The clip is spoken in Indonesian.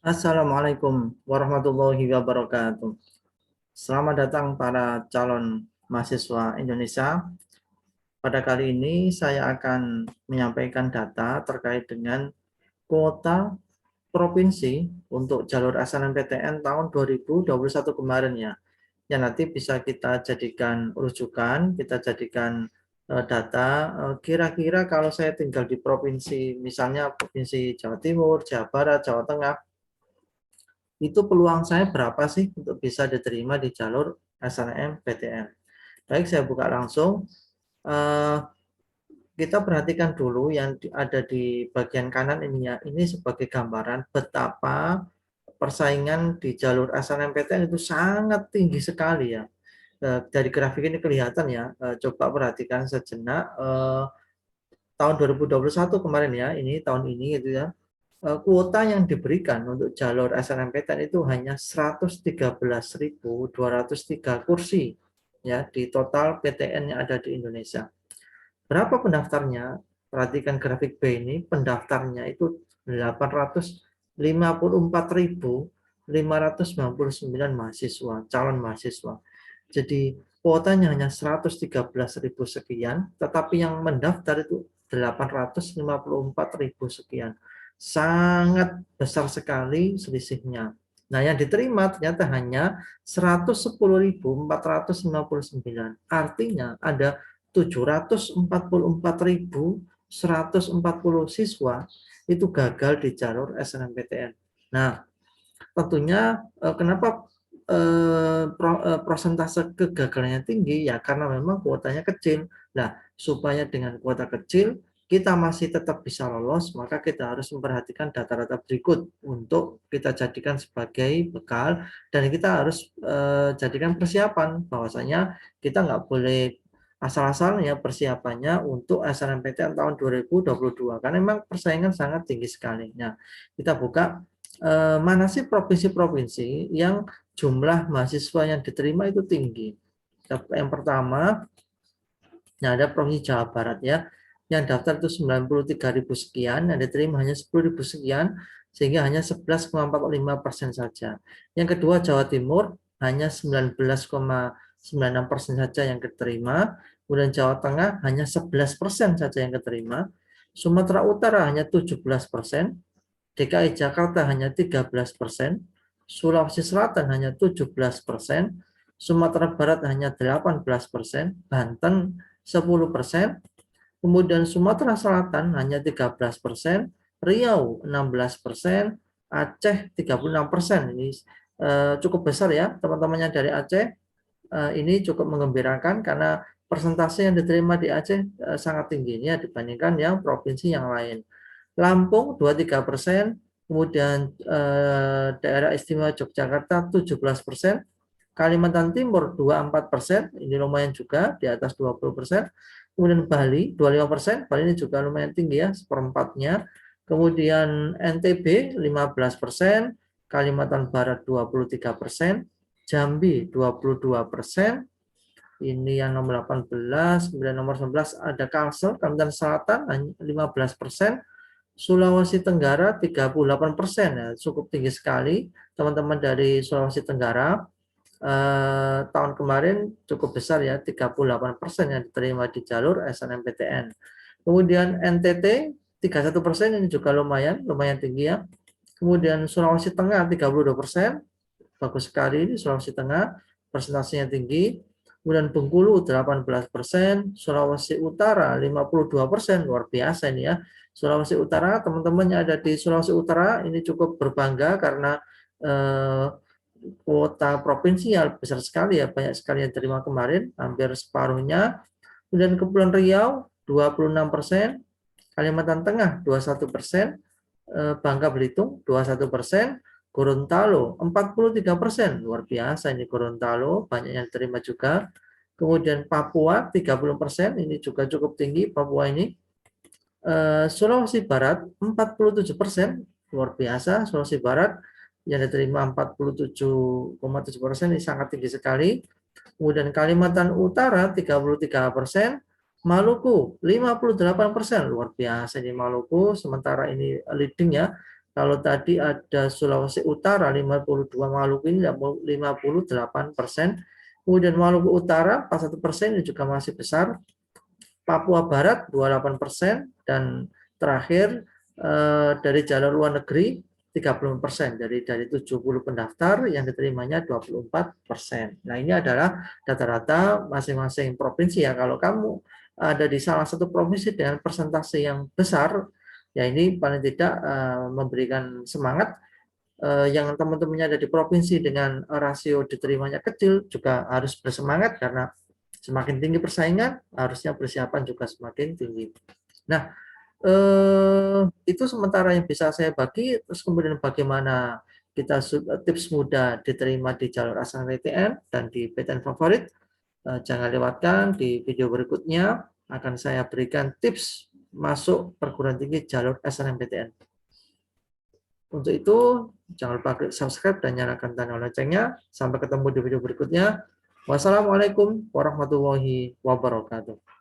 Assalamualaikum warahmatullahi wabarakatuh. Selamat datang para calon mahasiswa Indonesia. Pada kali ini saya akan menyampaikan data terkait dengan kuota provinsi untuk jalur SNMPTN tahun 2021 kemarin ya. Yang nanti bisa kita jadikan rujukan, kita jadikan data. Kira-kira kalau saya tinggal di provinsi, misalnya provinsi Jawa Timur, Jawa Barat, Jawa Tengah, itu peluang saya berapa sih untuk bisa diterima di jalur SNMPTN. Baik, saya buka langsung. Kita perhatikan dulu yang ada di bagian kanan ini ya. Ini sebagai gambaran betapa persaingan di jalur SNMPTN itu sangat tinggi sekali ya. Dari grafik ini kelihatan ya. Coba perhatikan sejenak. Tahun 2021 kemarin ya, ini tahun ini gitu ya. Kuota yang diberikan untuk jalur SNMPTN itu hanya 113.203 kursi ya di total PTN yang ada di Indonesia. Berapa pendaftarnya? Perhatikan grafik B ini, pendaftarnya itu 854.599 mahasiswa, calon mahasiswa. Jadi kuotanya hanya 113.000 sekian, tetapi yang mendaftar itu 854.000 sekian. Sangat besar sekali selisihnya. Nah, yang diterima ternyata hanya 110.459. Artinya ada 744.140 siswa itu gagal di jalur SNMPTN. Nah, tentunya kenapa prosentase kegagalannya tinggi ya karena memang kuotanya kecil. Nah, supaya dengan kuota kecil kita masih tetap bisa lolos, maka kita harus memperhatikan data-data berikut untuk kita jadikan sebagai bekal dan kita harus jadikan persiapan bahwasanya kita nggak boleh asal-asalnya persiapannya untuk SNMPTN tahun 2022 karena memang persaingan sangat tinggi sekali. Nah, kita buka mana sih provinsi-provinsi yang jumlah mahasiswa yang diterima itu tinggi. Yang pertama, nah ada Provinsi Jawa Barat ya, yang daftar itu 93.000 sekian, yang diterima hanya 10.000 sekian, sehingga hanya 11,45% saja. Yang kedua Jawa Timur, hanya 19,96% saja yang diterima, kemudian Jawa Tengah hanya 11% saja yang diterima, Sumatera Utara hanya 17%, DKI Jakarta hanya 13%, Sulawesi Selatan hanya 17%, Sumatera Barat hanya 18%, Banten 10%, kemudian Sumatera Selatan hanya 13%, Riau 16%, Aceh 36%. Ini cukup besar ya teman-temannya dari Aceh. Ini cukup mengembirakan karena persentase yang diterima di Aceh sangat tinggi ya dibandingkan yang provinsi yang lain. Lampung 23%, kemudian daerah istimewa Yogyakarta 17%, Kalimantan Timur 24%, ini lumayan juga di atas 20%, kemudian Bali 25%, Bali ini juga lumayan tinggi ya, seperempatnya, kemudian NTB 15%, Kalimantan Barat 23%, Jambi 22%, ini yang nomor 18, kemudian nomor 19 ada Kalsel, Kalimantan Selatan 15%, Sulawesi Tenggara 38%, ya, cukup tinggi sekali teman-teman dari Sulawesi Tenggara. Tahun kemarin cukup besar ya, 38% yang diterima di jalur SNMPTN. Kemudian NTT 31%, ini juga lumayan tinggi ya. Kemudian Sulawesi Tengah 32%, bagus sekali ini Sulawesi Tengah, persentasenya tinggi. Kemudian Bengkulu 18%, Sulawesi Utara 52%, luar biasa ini ya. Sulawesi Utara, teman-teman yang ada di Sulawesi Utara ini cukup berbangga karena kuota provinsi yang besar sekali ya, banyak sekali yang terima kemarin, hampir separuhnya. Kemudian Kepulauan Riau 26%, Kalimantan Tengah 21%, Bangka Belitung 21%, Gorontalo 43%, luar biasa ini Gorontalo, banyak yang terima juga. Kemudian Papua 30%, ini juga cukup tinggi Papua ini. Sulawesi Barat 47%, luar biasa Sulawesi Barat yang diterima 47,7%, ini sangat tinggi sekali. Kemudian Kalimantan Utara 33%, Maluku 58%, luar biasa ini Maluku, sementara ini leading ya, Kalau tadi ada Sulawesi Utara 52, Maluku ini 58%. Kemudian Maluku Utara 41% ini juga masih besar. Papua Barat 28%, dan terakhir dari jalur luar negeri 30%. Dari 70 pendaftar yang diterimanya 24%. Nah, ini adalah data-data masing-masing provinsi ya. Kalau kamu ada di salah satu provinsi dengan persentase yang besar, ya ini paling tidak memberikan semangat. Yang teman-temannya ada di provinsi dengan rasio diterimanya kecil juga harus bersemangat, karena semakin tinggi persaingan, harusnya persiapan juga semakin tinggi. Nah, itu sementara yang bisa saya bagi. Terus kemudian bagaimana kita tips mudah diterima di jalur SNMPTN dan di PTN favorit. Jangan lewatkan di video berikutnya, akan saya berikan tips masuk perguruan tinggi jalur SNMPTN. Untuk itu, jangan lupa klik subscribe dan nyalakan tanda loncengnya. Sampai ketemu di video berikutnya. Wassalamualaikum warahmatullahi wabarakatuh.